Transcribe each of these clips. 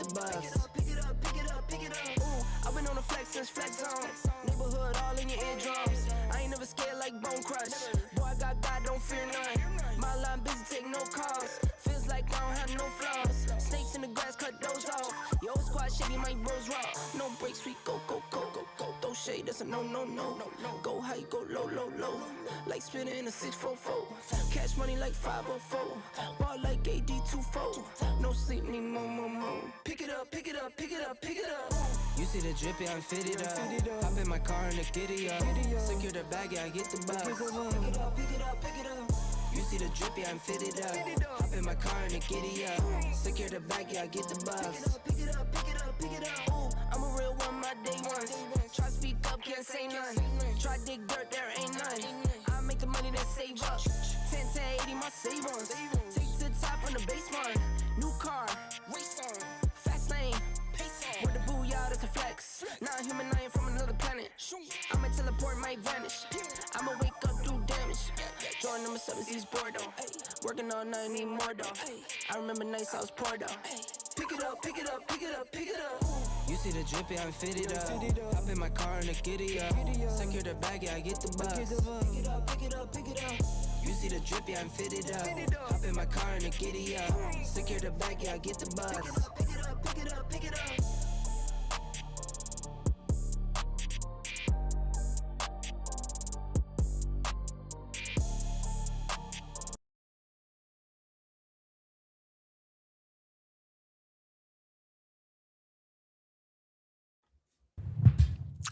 the buzz. Pick it up. Ooh, I've been on the flex since flex zone. Neighborhood all in your eardrums. I ain't never scared like Bone Crush. Boy, I got God, don't fear none. My line busy, take no calls. Feels like I don't have no flaws. Snakes in the grass, cut those off. Yo, squad shady, my bros raw. No breaks, we go. Throw shade, that's a no. Go high, go low. Like spinning in a 644. Cash money like 504. Ball like AD24. No sleep, need more. Pick it up. You see the drippy, I'm fitted up. Hop in my car and the giddy up. Secure the bag, yeah, I get the bus. Pick it up. You see the drippy, I'm fitted up. Hop in my car and the giddy up. Secure the bag, yeah, I get the bus. Pick it up. Ooh, I'm a real one, my day ones. Try speak up, can't say none. Try dig dirt, there ain't none. I make the money that save up. 10, 80, my save ons. Take to the top on the baseline. New car, race on. Fast lane, pace on. With the booyah, that's a flex. Not human, I ain't from another planet. I'ma teleport, might vanish. I'ma wake up, do damage. Jordan number 7, he's bored though. Working all night, need more though. I remember nights I was poor though. Pick it up. You see the drippy, I'm fitted up. Hop in my car and the giddy up. Secure the bag, yeah, I get the bus. Pick it up. You see the drippy, I'm fitted up. Hop in my car and the giddy up. Secure the bag, yeah, I get the bus. Pick it up.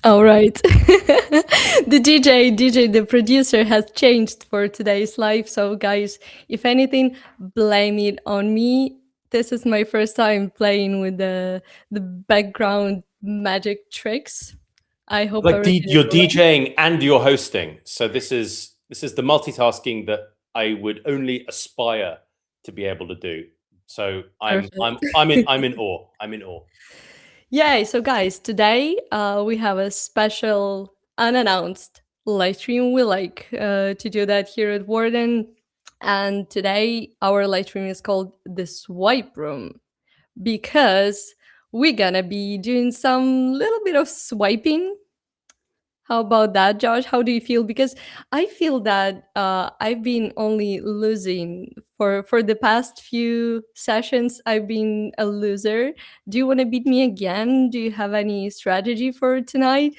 All right. The DJ, the producer has changed for today's live. So guys, if anything, blame it on me. This is my first time playing with the background magic tricks. I hope everything is You're all right. DJing and you're hosting. So this is the multitasking that I would only aspire to be able to do. So I'm in awe. Yay! So guys, today we have a special unannounced live stream. We like to do that here at Warden. And today our live stream is called The Swipe Room because we're gonna be doing some little bit of swiping. How about that, Josh? How do you feel? Because I feel that I've been only losing for the past few sessions. I've been a loser. Do you want to beat me again? Do you have any strategy for tonight?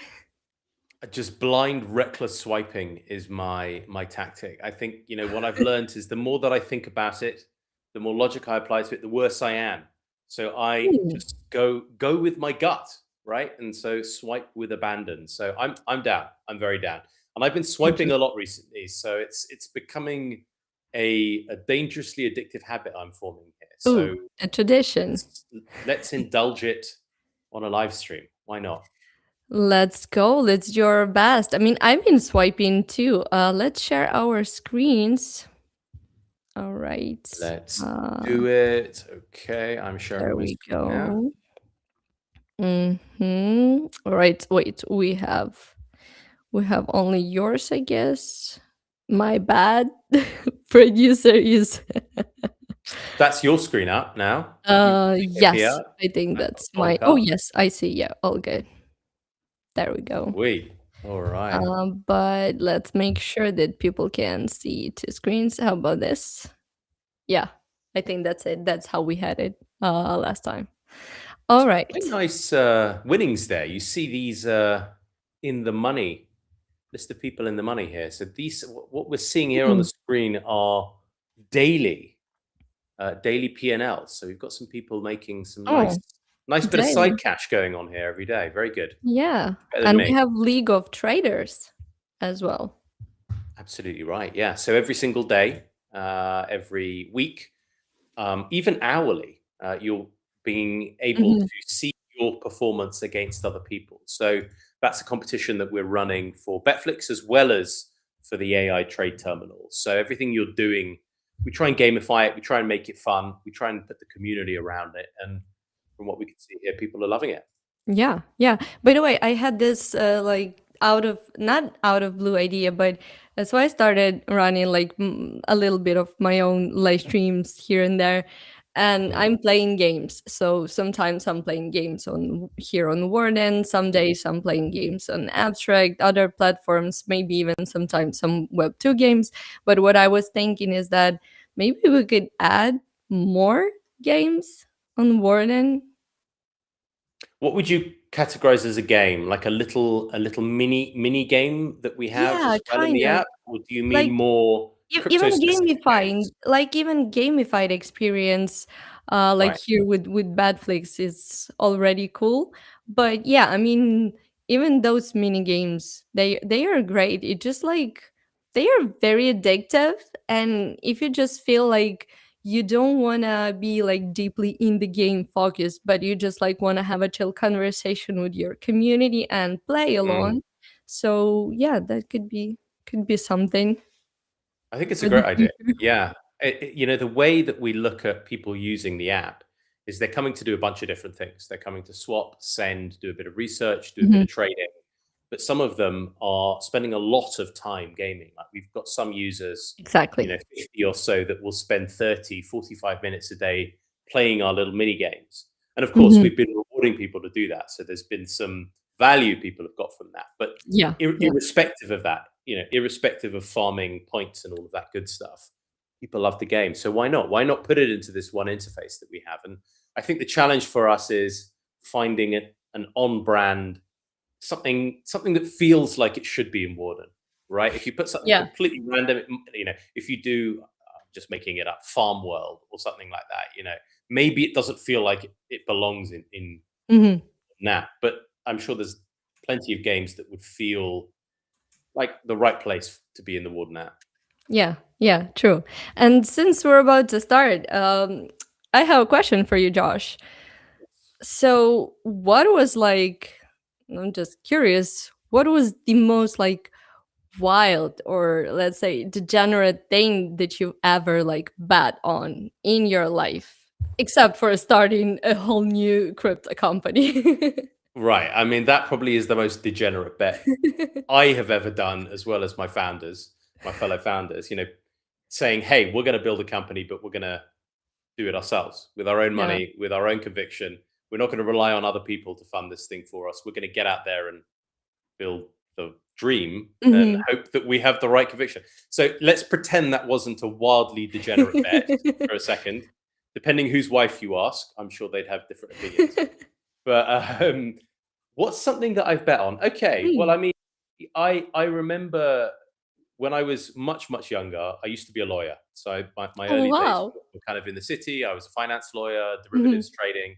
Just blind, reckless swiping is my tactic. I think what I've learned is the more that I think about it, the more logic I apply to it, the worse I am. So I just go with my gut, right? And so swipe with abandon. So I'm down. I'm very down, and I've been swiping a lot recently. So it's becoming a dangerously addictive habit I'm forming here. So a tradition. let's indulge it on a live stream. Why not? Let's go. Let's do our best. I mean, I've been swiping too. Let's share our screens. All right. Let's do it. Okay, I'm sharing. There we go. All right. Wait, we have only yours, I guess. My bad. Producer is. That's your screen up now. Yes, I think that's my. Oh yes, I see. Yeah, all good. There we go. Wait. All right. But let's make sure that people can see 2 screens. How about this? Yeah, I think that's it. That's how we had it last time. All right. Nice winnings there. You see these in the money list of people in the money here. So these, what we're seeing here on the screen, are daily P&Ls. So we've got some people making some nice bit of side cash going on here every day. Very good. Yeah, and we have League of Traders as well. Absolutely right. Yeah. So every single day, every week, even hourly, you're being able to see your performance against other people. So that's a competition that we're running for Betflix as well as for the AI trade terminals. So everything you're doing, we try and gamify it. We try and make it fun. We try and put the community around it. And from what we can see here, people are loving it. Yeah. By the way, I had this like not out of blue idea, but so I started running like a little bit of my own live streams here and there. and Mm. I'm playing games. So sometimes I'm playing games on here on Warden, some days I'm playing games on Abstract, other platforms, maybe even sometimes some Web2 games. But what I was thinking is that maybe we could add more games on Warden. What would you categorize as a game? Like a little mini game that we have Yeah, as well in kind the of. app? Or do you mean Like more even crypto-specific gamifying, games? like even gamified experience, like Right. here with Badflix is already cool. But yeah, I mean, even those mini games, they are great. It just like they are very addictive, and if you just feel like you don't want to be like deeply in the game focused, but you just like want to have a chill conversation with your community and play Mm. along, so yeah, that could be something I think it's a for the great idea. future. Yeah. The way that we look at people using the app is they're coming to do a bunch of different things. They're coming to swap, send, do a bit of research, do a bit Mhm. of trading. But some of them are spending a lot of time gaming. Like we've got some users, Exactly. 50 or so that will spend 30, 45 minutes a day playing our little mini games. And of course, Mhm. we've been rewarding people to do that. So there's been some value people have got from that. But Yeah, yeah. irrespective of that, irrespective of farming points and all of that good stuff, people love the game. So why not? Why not put it into this one interface that we have? And I think the challenge for us is finding an on-brand something that feels like it should be in Warden, right? If you put something Yeah. completely random, if you do just making it up, Farm World or something like that, maybe it doesn't feel like it belongs in Mhm. that. But I'm sure there's plenty of games that would feel like the right place to be in the Warden app. Yeah, yeah, true. And since we're about to start, I have a question for you, Josh. So, what was like, I'm just curious, what was the most like wild or let's say degenerate thing that you ever like bet on in your life, except for starting a whole new crypto company? Right. I mean, that probably is the most degenerate bet I have ever done, as well as my founders, my fellow founders, saying, hey, we're going to build a company, but we're going to do it ourselves with our own Yeah. money, with our own conviction. We're not going to rely on other people to fund this thing for us. We're going to get out there and build the dream and Mhm. hope that we have the right conviction. So let's pretend that wasn't a wildly degenerate bet for a second. Depending whose wife you ask, I'm sure they'd have different opinions. But what's something that I've bet on? Okay, well, Mm. I mean, I remember when I was much younger, I used to be a lawyer. So my Oh, early days wow. were kind of in the city. I was a finance lawyer, Mhm. derivatives trading,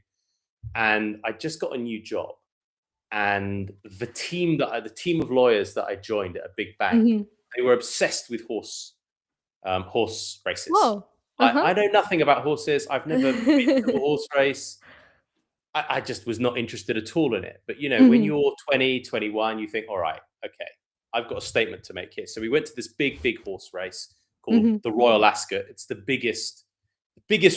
and I just got a new job. And the team of lawyers that I joined at a big bank, Mhm. they were obsessed with horse races. Whoa. Uh-huh. I know nothing about horses. I've never been to a horse race. I just was not interested at all in it. But when Mhm. you're 20, 21, you think, all right, okay, I've got a statement to make here. So we went to this big horse race called Mhm. the Royal Ascot. It's the biggest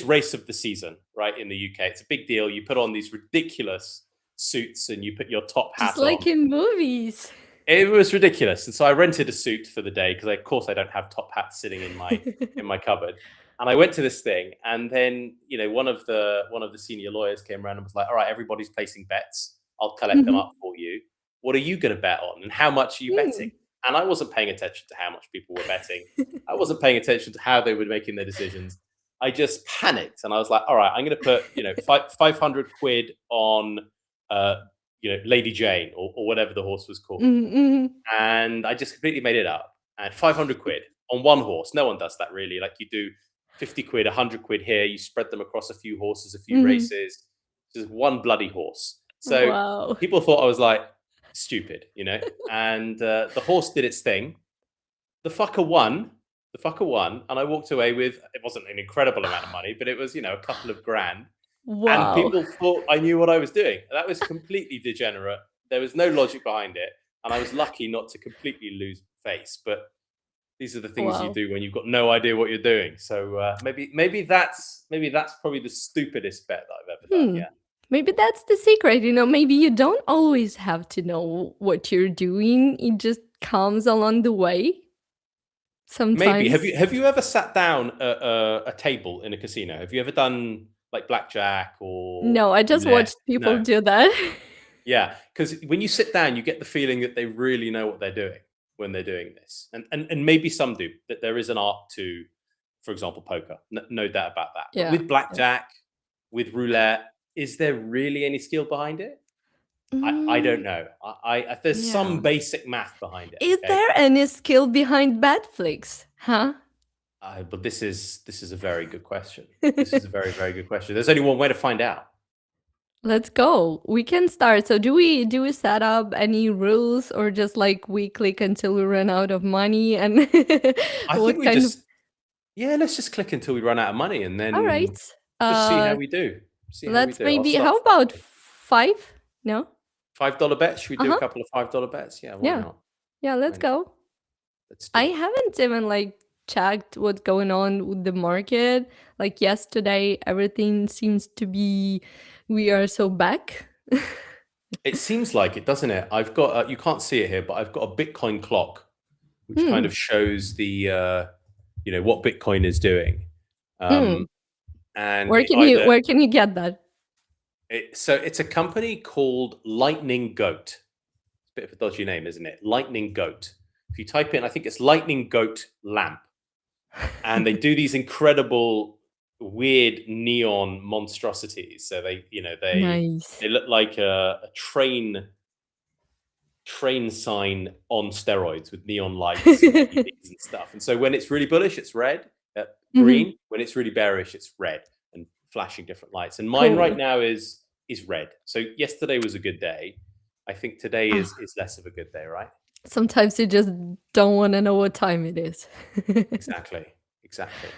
race of the season, right, in the UK. It's a big deal. You put on these ridiculous suits and you put your top Just hat like on. in movies. It was ridiculous. And so I rented a suit for the day because of course I don't have top hats sitting in my cupboard. And I went to this thing, and then one of the senior lawyers came around and was like, "All right, everybody's placing bets. I'll collect them Mhm. up for you. What are you going to bet on, and how much are you betting?" Mm. And I wasn't paying attention to how much people were betting. I wasn't paying attention to how they were making their decisions. I just panicked, and I was like, "All right, I'm going to put 500 quid on Lady Jane or whatever the horse was called." Mhm, mhm. And I just completely made it up. And 500 quid on one horse. No one does that really. Like you do 50 quid, 100 quid here, you spread them across a few horses, a few Mhm. races, just one bloody horse. So Wow. people thought I was like stupid. And the horse did its thing. The fucker won. The fucker won. And I walked away with, it wasn't an incredible amount of money, but it was, a couple of grand. And Wow. people thought I knew what I was doing. That was completely degenerate. There was no logic behind it, and I was lucky not to completely lose face. But these are the things you Wow. do when you've got no idea what you're doing. So maybe that's probably the stupidest bet that I've ever done. Hmm. Yeah. Maybe that's the secret, maybe you don't always have to know what you're doing. It just comes along the way. Maybe. sometimes. Have you ever sat down at a table in a casino? Have you ever done like blackjack or No, I just roulette? watched people No. do that. Yeah, because when you sit down, you get the feeling that they really know what they're doing when they're doing this, and maybe some do. That there is an art to, for example, poker. No doubt about that. But Yeah. with blackjack, with roulette, is there really any skill behind it? I don't Mm, know. There's some yeah. basic math behind it. Is Okay, there any skill behind Batflix? Huh? but this is a very good question. This is a very very good question. There's only one way to find out. Let's go. We can start. So do we set up any rules or just like we click until we run out of money and I think what we kind of. just let's just click until we run out of money, and All right. then just see how we do. See how we Let's do. I'll maybe start how about starting. 5? No? $5 bets. Should we do a Uh-huh. couple of $5 bets? Yeah, why Yeah. not? Yeah, Why let's not? go. Let's do I it. haven't even like checked what's going on with the market. Like yesterday, everything seems to be we are so back. It seems like it, doesn't it? I've got you can't see it here, but I've got a Bitcoin clock, which kind Hmm. of shows the what Bitcoin is doing. Hmm. And Where can you get that? so it's a company called Lightning Goat. It's a bit of a dodgy name, isn't it? Lightning Goat. If you type in, I think it's Lightning Goat Lamp, and they do these incredible, weird neon monstrosities. So they Nice. look like a train sign on steroids with neon lights and LEDs and stuff. And so when it's really bullish, it's red, green. Mhm. When it's really bearish, it's red and flashing different lights. And mine right Cool. now is red. So yesterday was a good day. I think today Ah, is less of a good day, right? sometimes you just don't wanna know what time it is. Exactly. Exactly.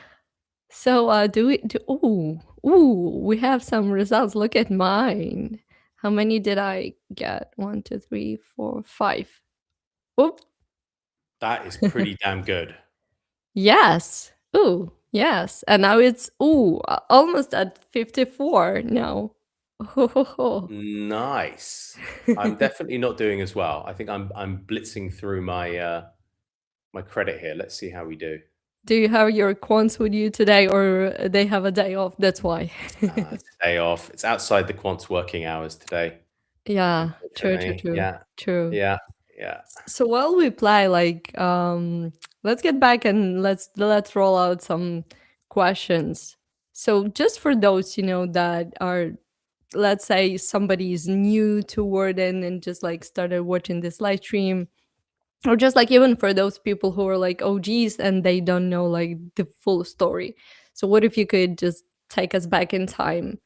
So, we have some results. Look at mine. How many did I get? 1, 2, 3, 4, 5. Oop. That is pretty damn good. Yes. Ooh, yes. And now it's almost at 54 now. Nice. I'm definitely not doing as well. I think I'm blitzing through my my credit here. Let's see how we do. Do you have your quants with you today or they have a day off? That's why. It's a day off. It's outside the quant's working hours today, Yeah, true, true, unfortunately. true, Yeah, true. yeah, yeah. So while we play, like, let's get back and let's roll out some questions. So just for those, that are, let's say somebody is new to Warden and just like started watching this live stream, or just like even for those people who are like OGs and they don't know like the full story. So what if you could just take us back in time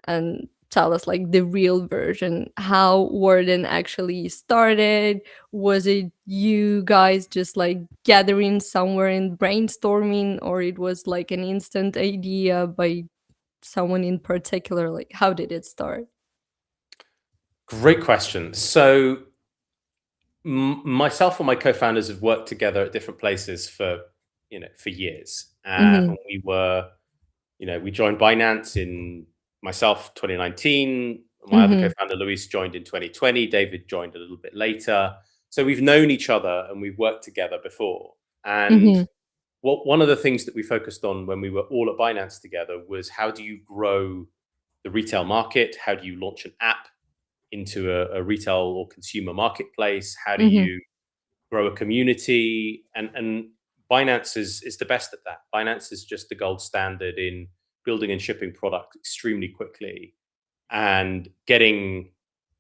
and tell us like the real version, how Warden actually started? Was it you guys just like gathering somewhere and brainstorming, or it was like an instant idea by someone in particular? Like how did it start? Great question. So myself and my co-founders have worked together at different places for years. Hmm. And we joined Binance in myself 2019. My other Hmm. co-founder Luis joined in 2020. David joined a little bit later. So we've known each other and we've worked together before. And Hmm. one of the things that we focused on when we were all at Binance together was how do you grow the retail market? How do you launch an app into a retail or consumer marketplace? How do Hmm. you grow a community? And Binance is the best at that. Binance is just the gold standard in building and shipping products extremely quickly and getting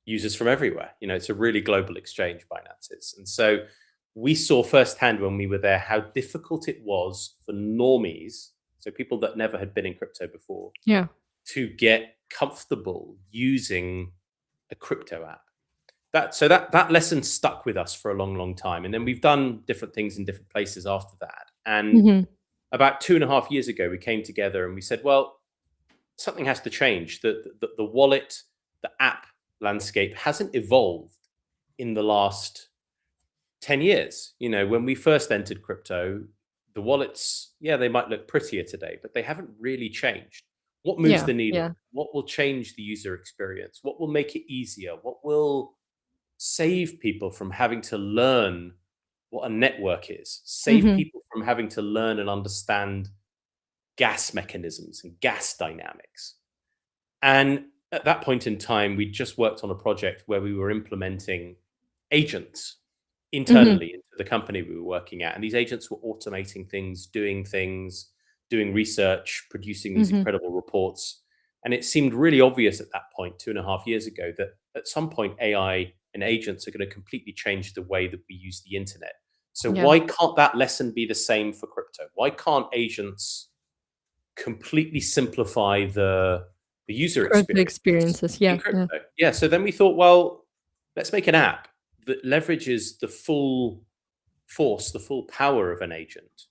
users from everywhere. It's a really global exchange, Binance is. And so we saw firsthand when we were there how difficult it was for normies, so people that never had been in crypto before, Yeah. to get comfortable using a crypto app. That lesson stuck with us for a long, long time. And then we've done different things in different places after that. And Hmm. about 2.5 years ago, we came together and we said, well, something has to change. The wallet, the app landscape hasn't evolved in the last 10 years. When we first entered crypto, the wallets, yeah, they might look prettier today, but they haven't really changed. What moves Yeah. the needle? Yeah. What will change the user experience? What will make it easier? What will save people from having to learn what a network is, save Hmm. people from having to learn and understand gas mechanisms and gas dynamics. And at that point in time, we just worked on a project where we were implementing agents Hmm. internally into the company we were working at. And these agents were automating things, doing research, producing these Hmm. incredible reports. And it seemed really obvious at that point, 2.5 years ago, that at some point AI and agents are going to completely change the way that we use the internet. So Yeah. why can't that lesson be the same for crypto? Why can't agents completely simplify the user Crypto experience experiences. in Yeah. Yeah. crypto? Yeah, so then we thought, well, let's make an app that leverages the full force, the full power of an agent.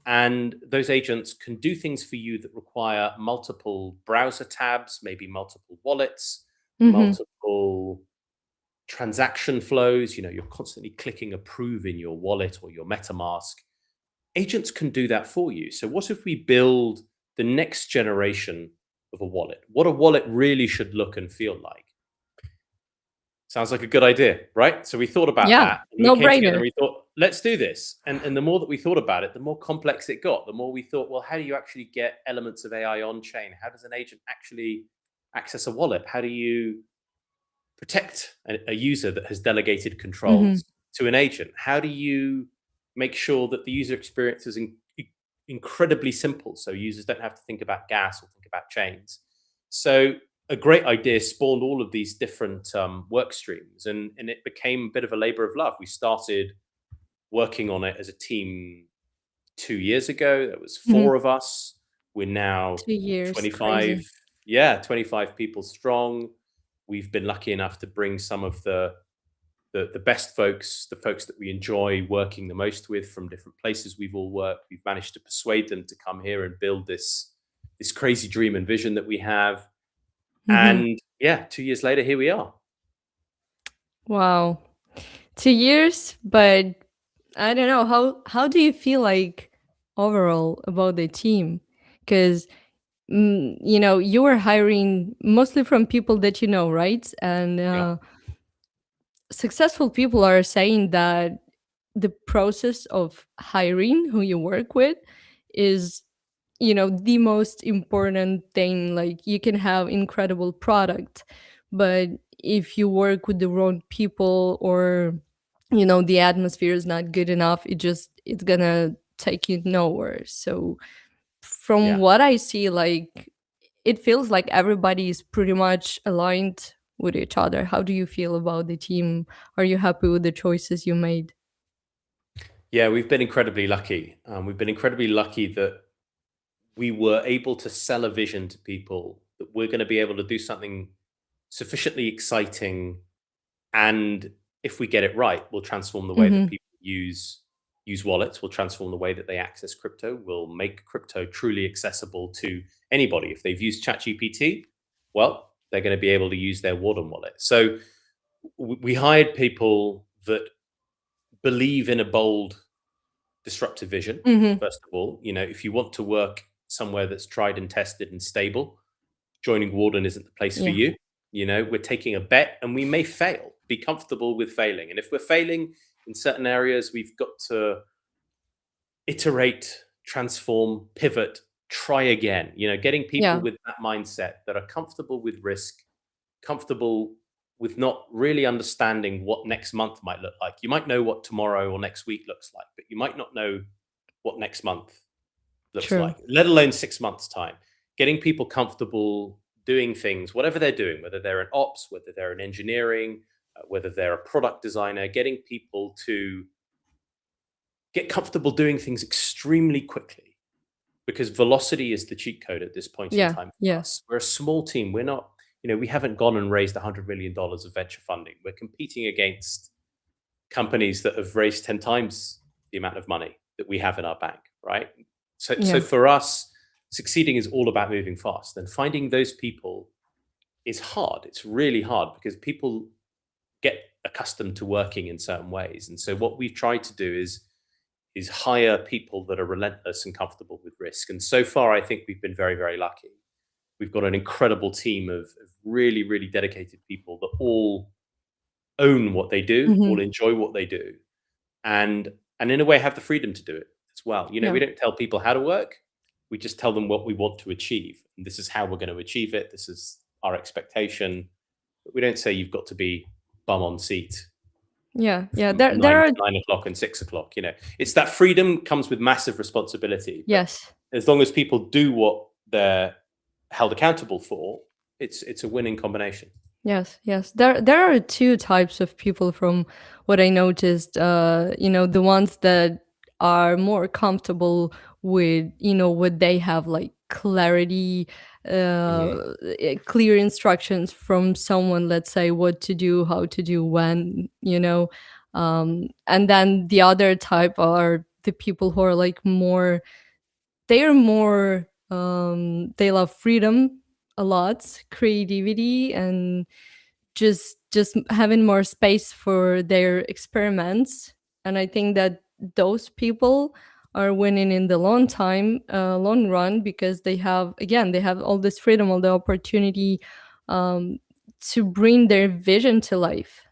And those agents can do things for you that require multiple browser tabs, maybe multiple wallets, Hmm. multiple transaction flows. You're constantly clicking approve in your wallet or your MetaMask. Agents can do that for you. So, what if we build the next generation of a wallet? What a wallet really should look and feel like? Sounds like a good idea, right? So we thought about Yeah. that and we No came together and brainer. we thought, let's do this. And the more that we thought about it, the more complex it got. The more we thought, well, how do you actually get elements of AI on chain? How does an agent actually access a wallet? How do you protect a user that has delegated Hmm. controls to an agent? How do you make sure that the user experience is incredibly simple so users don't have to think about gas or think about chains? So a great idea spawned all of these different work streams, and it became a bit of a labor of love. We started working on it as a team 2 years ago. There was Hmm. 4 of us. We're now 2 years. 25, Crazy. yeah, 25 people strong. We've been lucky enough to bring some of the best folks, the folks that we enjoy working the most with from different places we've all worked. We've managed to persuade them to come here and build this crazy dream and vision that we have. Hmm. And yeah, 2 years later, here we are. Wow. 2 years, but I don't know how do you feel like overall about the team? Because you were hiring mostly from people that you know, right? And Yeah, successful people are saying that the process of hiring who you work with is the most important thing. Like, you can have incredible product, but if you work with the wrong people, or the atmosphere is not good enough, it's gonna take you nowhere. So from yeah. what I see, like, it feels like everybody is pretty much aligned with each other. How do you feel about the team? Are you happy with the choices you made? Yeah, we've been incredibly lucky. We've been incredibly lucky that we were able to sell a vision to people that we're going to be able to do something sufficiently exciting, and if we get it right, we'll transform the way that Hmm. people use wallets. We'll transform the way that they access crypto. We'll make crypto truly accessible to anybody. If they've used ChatGPT, well, they're going to be able to use their Warden wallet. So we hired people that believe in a bold, disruptive vision. Hmm. First of all, if you want to work somewhere that's tried and tested and stable, joining Warden isn't the place for Yeah. you. We're taking a bet and we may fail. Be comfortable with failing. And if we're failing in certain areas, we've got to iterate, transform, pivot, try again. Getting people Yeah. with that mindset that are comfortable with risk, comfortable with not really understanding what next month might look like. You might know what tomorrow or next week looks like, but you might not know what next month looks True. like, let alone 6 months' time. Getting people comfortable doing things, whatever they're doing, whether they're in ops, whether they're in engineering, whether they're a product designer, getting people to get comfortable doing things extremely quickly, because velocity is the cheat code at this point in Yeah. time for Yeah. us. We're a small team. We're not, we haven't gone and raised $100 million of venture funding. We're competing against companies that have raised 10 times the amount of money that we have in our bank, right? So Yeah. for us, succeeding is all about moving fast, and finding those people is hard. It's really hard because people get accustomed to working in certain ways. And so what we've tried to do is hire people that are relentless and comfortable with risk. And so far, I think we've been very, very lucky. We've got an incredible team of really, really dedicated people that all own what they do, all Hmm. enjoy what they do, and in a way have the freedom to do it as well. You know, Yeah. we don't tell people how to work. We just tell them what we want to achieve. And this is how we're going to achieve it. This is our expectation. But we don't say you've got to be bum on seat Yeah. Yeah. from There 9 are to 9 o'clock and 6 o'clock. You know, it's that freedom comes with massive responsibility. But yes. as long as people do what they're held accountable for, it's a winning combination. Yes, yes. There are two types of people from what I noticed. The ones that are more comfortable with, what they have like clarity, Mhm. clear instructions from someone, let's say what to do, how to do, when, and then the other type are the people who are like more, they are more, they love freedom a lot, creativity, and just having more space for their experiments. And I think that those people are winning in the long run, because they have all this freedom, all the opportunity, um, to bring their vision to life.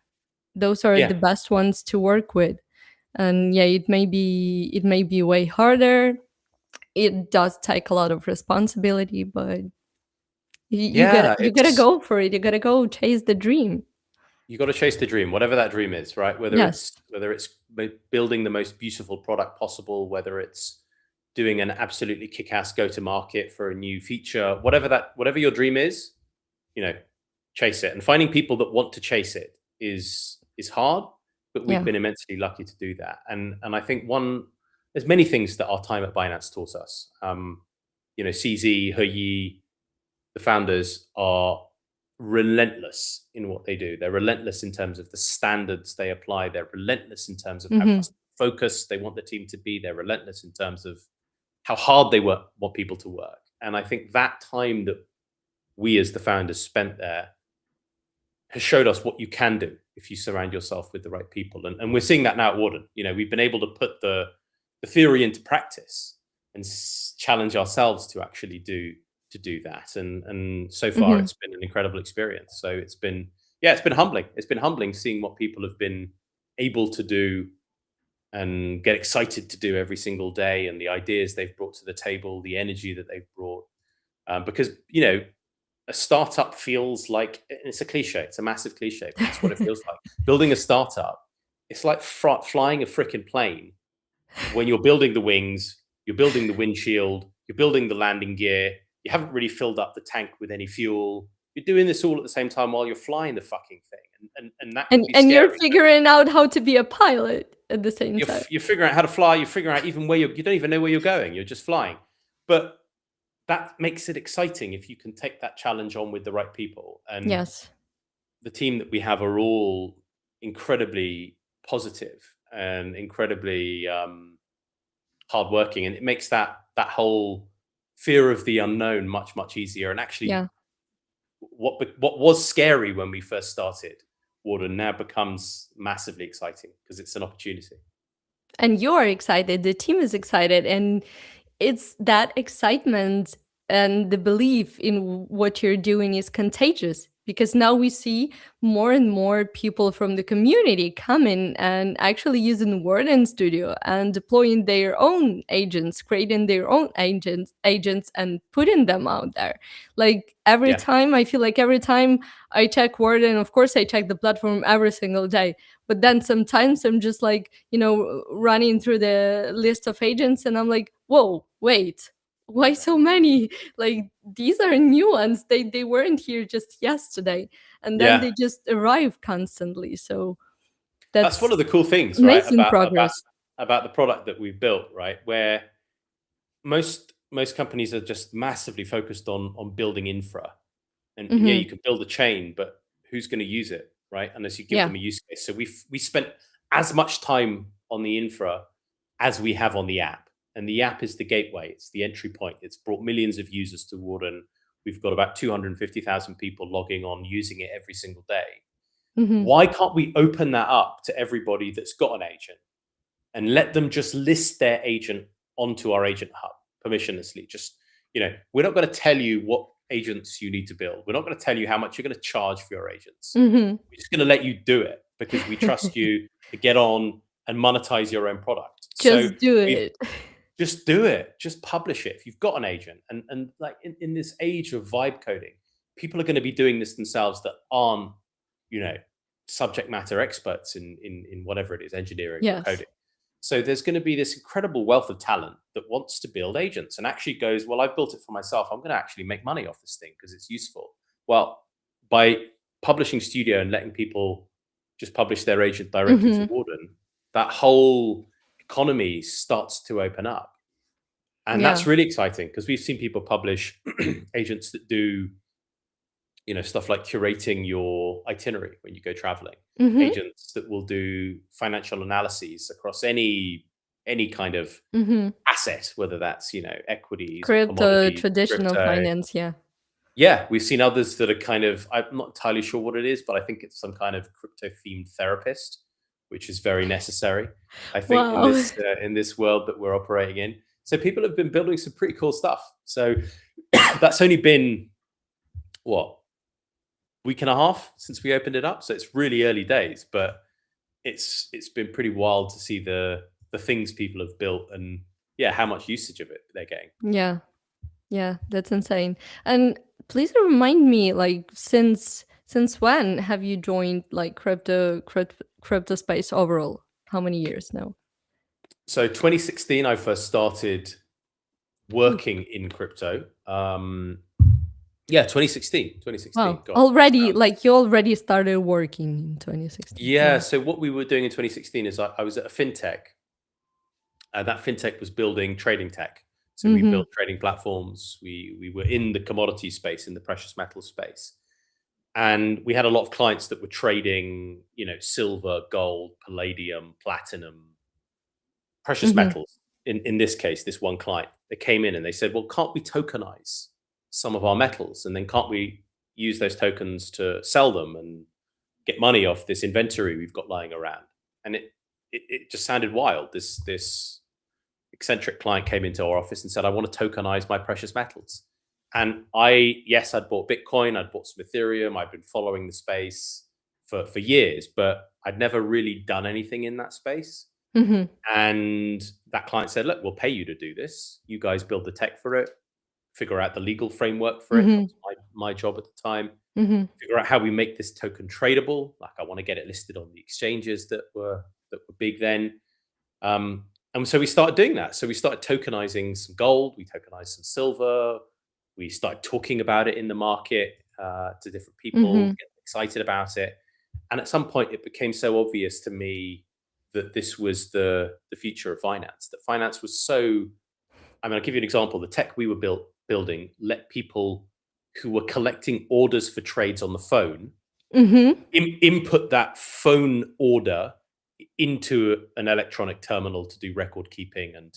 Those are Yeah. the best ones to work with. And yeah, it may be way harder. It does take a lot of responsibility, but you gotta Yeah. you gotta go for it. You gotta go chase the dream. You got to chase the dream, whatever that dream is, right? Whether Yes. it's building the most beautiful product possible, whether it's doing an absolutely kick-ass go-to-market for a new feature, whatever your dream is, you know, chase it. And finding people that want to chase it is hard, but we've Yeah. been immensely lucky to do that. And I think there's many things that our time at Binance taught us. CZ, He, the founders are relentless in what they do. They're relentless in terms of the standards they apply. They're relentless in terms of how Mhm. customer focused they want the team to be. They're relentless in terms of how hard they want people to work. And I think that time that we as the founders spent there has showed us what you can do if you surround yourself with the right people. And we're seeing that now at Warden. You know, we've been able to put the theory into practice and challenge ourselves to actually do that. And so far, Mhm. it's been an incredible experience. So it's been humbling. It's been humbling seeing what people have been able to do and get excited to do every single day, and the ideas they've brought to the table, the energy that they've brought. Because a startup feels like, it's a cliche. It's a massive cliche, but it's what it feels like. Building a startup, it's like flying a freaking plane. When you're building the wings, you're building the windshield, you're building the landing gear, you haven't really filled up the tank with any fuel. You're doing this all at the same time while you're flying the fucking thing, and that can And be and you're scary. figuring out how to be a pilot at the same You're time. you're figuring out how to fly. You're figuring out even where you don't even know where you're going. You're just flying, but that makes it exciting if you can take that challenge on with the right people. And Yes. the team that we have are all incredibly positive and incredibly hardworking, and it makes that whole fear of the unknown much easier. And actually, Yeah. what was scary when we first started Warden now becomes massively exciting because it's an opportunity. And you're excited, the team is excited, and it's that excitement and the belief in what you're doing is contagious, because now we see more and more people from the community coming and actually using Warden Studio and deploying their own agents, creating their own agents and putting them out there. Like every Yeah. time, I feel like every time I check Warden, of course I check the platform every single day, but then sometimes I'm just like, running through the list of agents and I'm like, whoa, wait, why so many? Like these are new ones. They weren't here just yesterday. And then Yeah. they just arrive constantly. So That's one that's of the cool things, right? amazing progress. About the product that we've built, right? Where most companies are just massively focused on building infra. And yeah, you Mhm. can build a chain, but who's going to use it, right? Unless you give Yeah. them a use case. So we spent as much time on the infra as we have on the app. And the app is the gateway. It's the entry point. It's brought millions of users to Warden. We've got about 250,000 people logging on, using it every single day. Mhm. Why can't we open that up to everybody that's got an agent and let them just list their agent onto our agent hub permissionlessly? Just, we're not going to tell you what agents you need to build. We're not going to tell you how much you're going to charge for your agents. Mhm. We're just going to let you do it because we trust you to get on and monetize your own product. Just do we've it. just do it. Just publish it. If you've got an agent, and like in this age of vibe coding, people are going to be doing this themselves that aren't, subject matter experts in whatever it is, engineering or Yes. coding. So there's going to be this incredible wealth of talent that wants to build agents and actually goes, well, I've built it for myself. I'm going to actually make money off this thing because it's useful. Well, by publishing Studio and letting people just publish their agent directly to Warden, that whole economy starts to open up. And that's really exciting because we've seen people publish agents that do, stuff like curating your itinerary when you go traveling, agents that will do financial analyses across any kind of asset, whether that's, equities, Crypto, traditional finance, Yeah, we've seen others that are kind of, I'm not entirely sure what it is, but I think it's some kind of crypto themed therapist, which is very necessary, I think, in this world that we're operating in. So people have been building some pretty cool stuff. So that's only been, week and a half since we opened it up. So it's really early days, but it's been pretty wild to see the things people have built and how much usage of it they're getting. Yeah, that's insane. And please remind me, like, since when have you joined like crypto space overall? How many years now? So 2016, I first started working in crypto. 2016. Wow. Already, like you already started working in 2016. Yeah. So what we were doing in 2016 is I was at a fintech. That fintech was building trading tech. So we built trading platforms. We were in the commodity space, in the precious metal space. And we had a lot of clients that were trading, silver, gold, palladium, platinum, precious metals. In this case, this one client, they came in and they said, well, can't we tokenize some of our metals? And then can't we use those tokens to sell them and get money off this inventory we've got lying around? And it just sounded wild. This eccentric client came into our office and said, I want to tokenize my precious metals. And I'd bought Bitcoin, I'd bought some Ethereum, I'd been following the space for years, but I'd never really done anything in that space. And that client said, look, we'll pay you to do this. You guys build the tech for it, figure out the legal framework for it. That was my job at the time. Figure out how we make this token tradable. Like, I want to get it listed on the exchanges that were big then. And so we started doing that. So we started tokenizing some gold, we tokenized some silver, we started talking about it in the market to different people, getting excited about it. And at some point, it became so obvious to me that this was the future of finance, that finance was so, I'll give you an example. The tech we were building let people who were collecting orders for trades on the phone input that phone order into an electronic terminal to do record keeping, and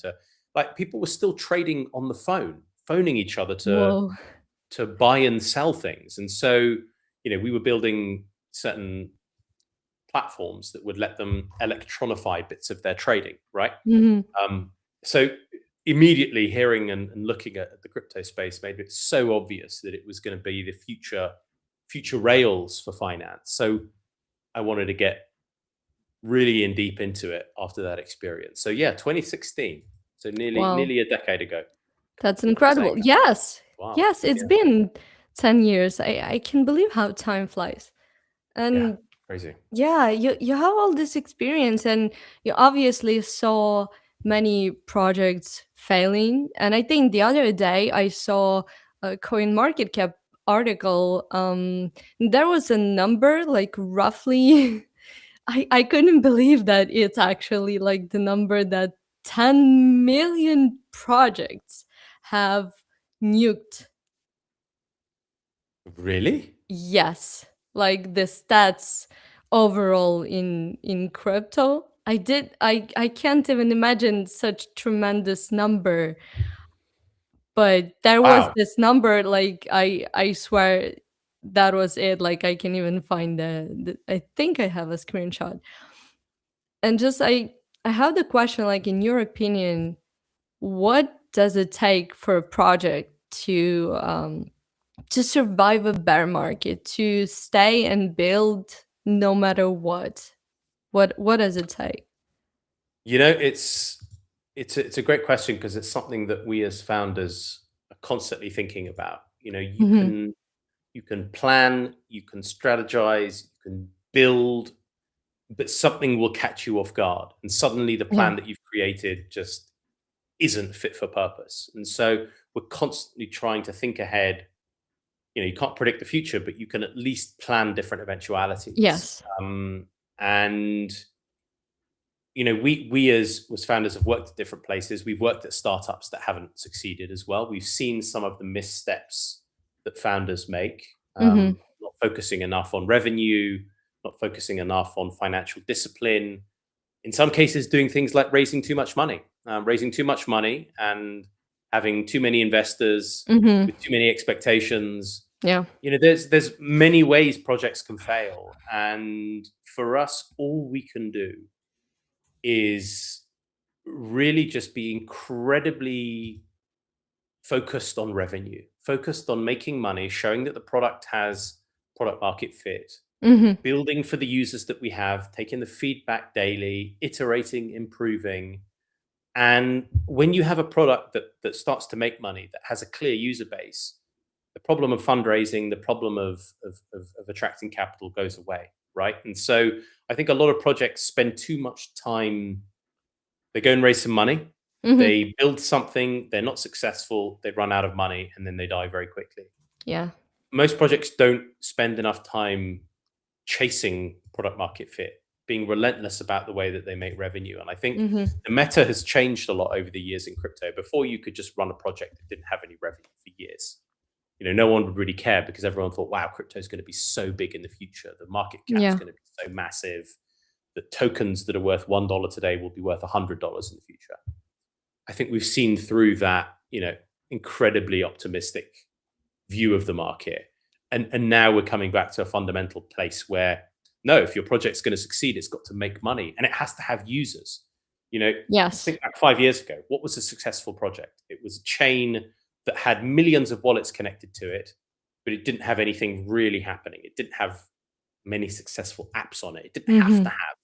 people were still trading on the phone, phoning each other to buy and sell things. And so, we were building certain platforms that would let them electronify bits of their trading, right? So immediately hearing and looking at the crypto space made it so obvious that it was going to be the future rails for finance. So I wanted to get really in deep into it after that experience. So 2016. So nearly a decade ago. That's incredible. Yes. Wow. Yes, it's been 10 years. I can believe how time flies. And crazy. Yeah, you have all this experience and you obviously saw many projects failing. And I think the other day I saw a CoinMarketCap article. There was a number like roughly I couldn't believe that it's actually like the number that 10 million projects have nuked. Really? Yes, like the stats overall in crypto. I can't even imagine such tremendous number. But there was this number, like I swear that was it. Like I can even find I think I have a screenshot. And just I have the question, like in your opinion, what does it take for a project to survive a bear market, to stay and build no matter what? What does it take? It's a great question because it's something that we as founders are constantly thinking about. Hmm. You can plan, you can strategize, you can build, but something will catch you off guard, and suddenly the Yeah. plan that you've created just isn't fit for purpose. And so we're constantly trying to think ahead. You can't predict the future, but you can at least plan different eventualities. Yes. And we as founders have worked at different places. We've worked at startups that haven't succeeded as well. We've seen some of the missteps that founders make, Hmm. not focusing enough on revenue, not focusing enough on financial discipline. In some cases, doing things like raising too much money, and having too many investors Hmm. with too many expectations. Yeah. There's many ways projects can fail, and for us, all we can do is really just be incredibly focused on revenue, focused on making money, showing that the product has product market fit, Hmm. building for the users that we have, taking the feedback daily, iterating, improving. And when you have a product that starts to make money, that has a clear user base, the problem of fundraising, the problem of attracting capital goes away, right? And so I think a lot of projects spend too much time. They go and raise some money, Hmm. they build something, they're not successful, they run out of money, and then they die very quickly. Yeah. Most projects don't spend enough time chasing product market fit, being relentless about the way that they make revenue. And I think Hmm. the meta has changed a lot over the years in crypto. Before, you could just run a project that didn't have any revenue for years. No one would really care because everyone thought, wow, crypto is going to be so big in the future. The market cap's Yeah. going to be so massive that tokens that are worth $1 today will be worth $100 in the future. I think we've seen through that, incredibly optimistic view of the market. And now we're coming back to a fundamental place where, no, if your project's going to succeed, it's got to make money and it has to have users. Yes. Think back 5 years ago. What was a successful project? It was a chain that had millions of wallets connected to it, but it didn't have anything really happening. It didn't have many successful apps on it. It didn't have Hmm. to have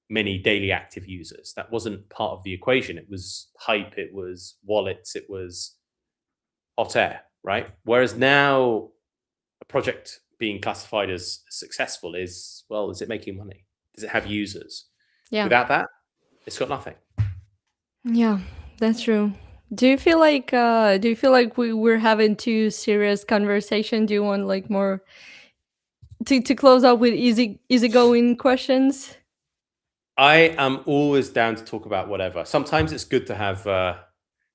many daily active users. That wasn't part of the equation. It was hype, it was wallets, it was hot air, right? Whereas now, a project being classified as successful is, well, is it making money? Does it have users? Yeah. Without that, it's got nothing. Yeah, that's true. Do you feel like we're having too serious conversation? Do you want like more to close out with easygoing questions? I am always down to talk about whatever. Sometimes it's good to have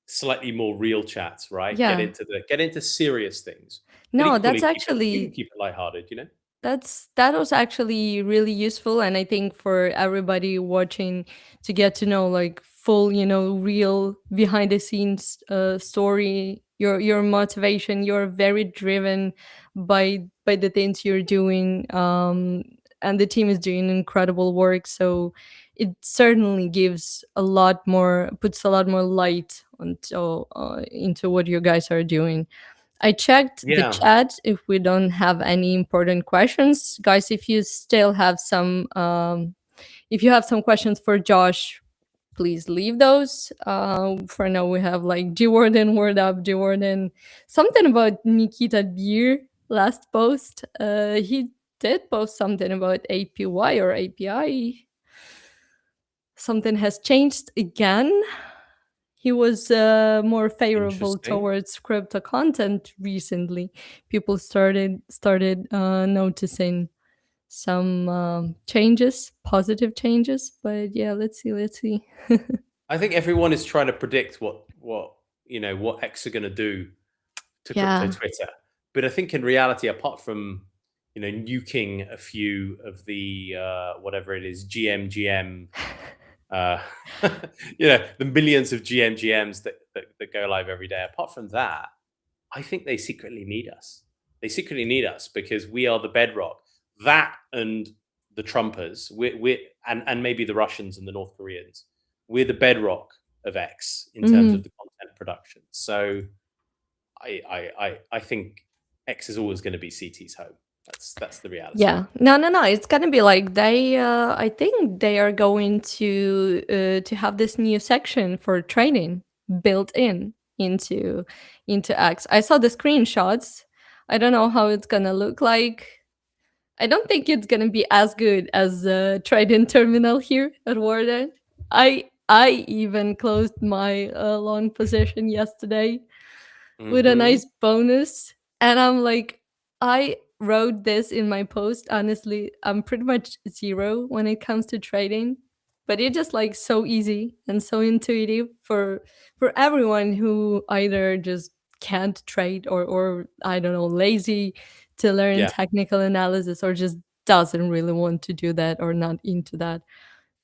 slightly more real chats, right? Get Yeah. into serious things, but No, equally that's we can actually keep it lighthearted. that was actually really useful, and I think for everybody watching to get to know like full, real behind the scenes story, your motivation. You're very driven by the things you're doing, and the team is doing incredible work. So it certainly puts a lot more light into what you guys are doing. I checked the Yeah. chat if we don't have any important questions. Guys, if you still have if you have some questions for Josh, please leave those. For now, we have like G Warden, word up, G Warden. Something about Nikita Beer last post. He did post something about APY or API. Something has changed again. He was more favorable Interesting. towards crypto content recently. People started noticing some changes, positive changes. But yeah, let's see, let's see. I think everyone is trying to predict what X are going to do to crypto Yeah. Twitter. But I think in reality, apart from nuking a few of the whatever it is, GMGM, uh, the millions of GMGMs that go live every day. Apart from that, I think they secretly need us. They secretly need us because we are the bedrock. That and the Trumpers, and maybe the Russians and the North Koreans, we're the bedrock of X in terms Mhm. of the content production. So I think X is always going to be CT's home. That's the reality. Yeah. No. It's gonna be like they. I think they are going to have this new section for training built into X. I saw the screenshots. I don't know how it's gonna look like. I don't think it's gonna be as good as Trident Terminal here at Warden. I even closed my long position yesterday with a Mhm. nice bonus. And I'm like, I wrote this in my post. Honestly, I'm pretty much zero when it comes to trading, but it's just like so easy and so intuitive for everyone who either just can't trade or I don't know, lazy to learn Yeah. technical analysis or just doesn't really want to do that or not into that.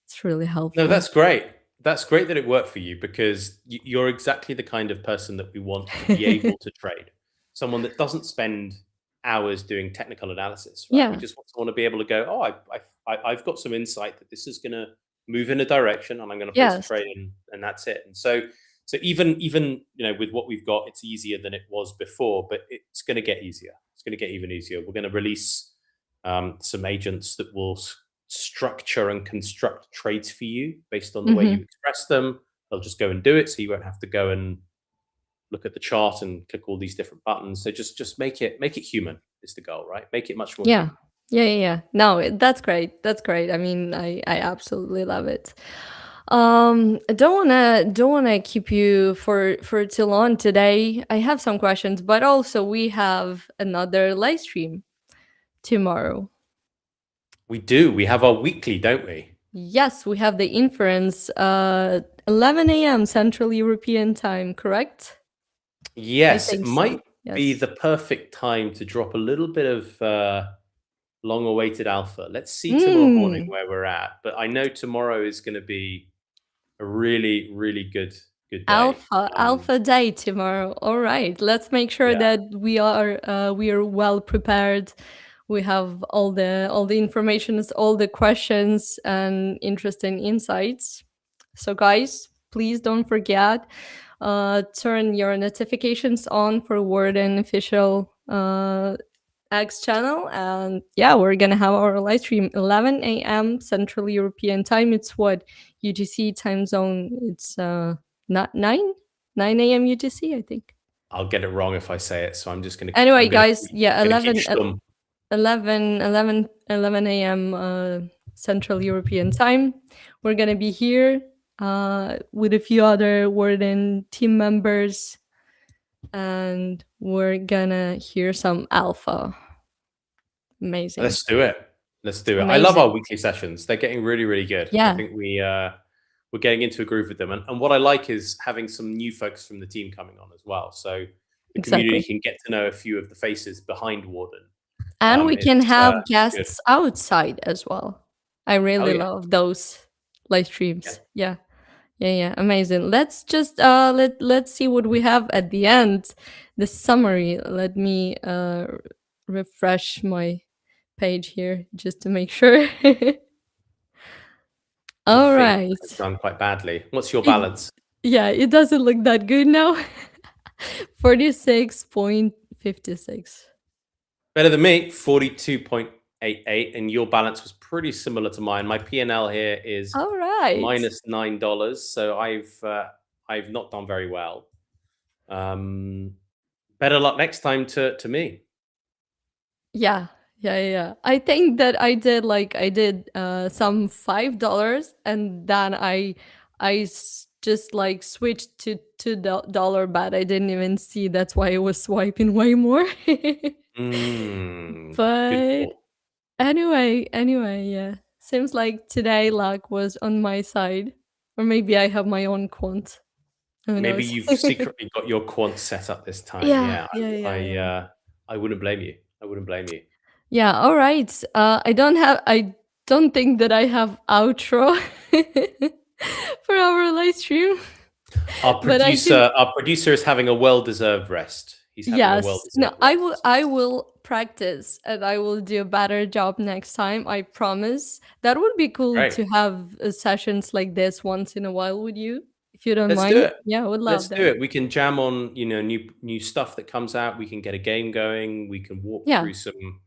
It's really No, helpful. that's great. That's great that it worked for you because you're exactly the kind of person that we want to be able to trade. Someone that doesn't spend hours doing technical analysis, right? We Yeah. just want someone to be able to go, oh, I've got some insight that this is going to move in a direction, and I'm going to place a Yes. trade, and that's it. And so even with what we've got, it's easier than it was before, but it's going to get easier. It's going to get even easier. We're going to release some agents that will structure and construct trades for you based on the way you Hmm. express them. They'll just go and do it, so you won't have to go and look at the chart and click all these different buttons. So just make it human is the goal, right? Make it much more Yeah. human. Yeah. No, that's great. That's great. I mean, I absolutely love it. I don't wanna keep you for too long today. I have some questions, but also we have another live stream tomorrow. We do. We have our weekly, don't we? Yes, we have the inference 11 a.m. Central European time, correct? I Yes, it think so. might be Yes. the perfect time to drop a little bit of long-awaited alpha. Let's see tomorrow morning Mm. where we're at. But I know tomorrow is going to be a really, really good day. Alpha day tomorrow. All right, let's make sure Yeah. that we are well prepared. We have all the information, all the questions and interesting insights. So guys, please don't forget, turn your notifications on for Warden official X channel. And yeah, we're gonna have our live stream 11 a.m. Central European time. It's what UTC time zone. It's not 9 a.m. UTC, I think. I'll get it wrong if I say it, so I'm just gonna Anyway, I'm gonna guys, keep, yeah, gonna keep stum. 11 a.m. Central European time. We're gonna be here with a few other Warden team members, and we're gonna hear some alpha. Amazing. Let's do it. Let's do it. I love Amazing. our weekly sessions. They're getting really, really good. I Yeah, think we're getting into a groove with them. And what I like is having some new folks from the team coming on as well. So the community exactly. can get to know a few of the faces behind Warden. And we can have It's good. guests outside as well. I Oh really yeah. love those live Yeah. streams. Yeah. Yeah, amazing. Let's just let's see what we have at the end. The summary. Let me refresh my page here just to make sure. I All think right. I've done quite badly. What's your It, balance? yeah, it doesn't look that good now. 46.56. Better than me, 42.88, and your balance was pretty similar to mine. My P&L here is All right. minus $9, so I've not done very well. Better luck next time to me. Yeah. I think that I did some $5, and then just like switched to dollar bet. I didn't even see. That's why I was swiping way more. Good But call. anyway, yeah. Seems like today luck was on my side, or maybe I have my own quant. Who Maybe knows? you've secretly got your quant set up this time. Yeah, Yeah, yeah. I wouldn't blame you. I wouldn't blame you. Yeah, all right. I don't think that I have outro for our live stream, but I can. Our producer is having a well-deserved rest. He's having a Yes. No, well-deserved I will rest. I will practice and I will do a better job next time, I promise. That would be cool Great. to have sessions like this once in a while with you, if you don't Let's do mind. it. Yeah, I would Let's love do that. it. We can jam on, new stuff that comes out. We can get a game going. We can walk Yeah. through some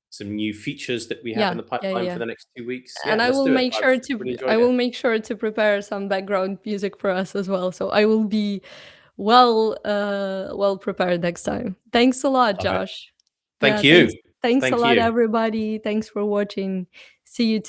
some new features that we have Yeah, in the yeah, pipeline yeah. for the next 2 weeks. And Yeah, I let's will do it. make I've sure to really I enjoyed will it. make sure to prepare some background music for us as well. So I will be well prepared next time. Thanks a lot, Love it. Josh. Thank Yeah, you. thanks a Thank lot, you. everybody. Thanks for watching. See you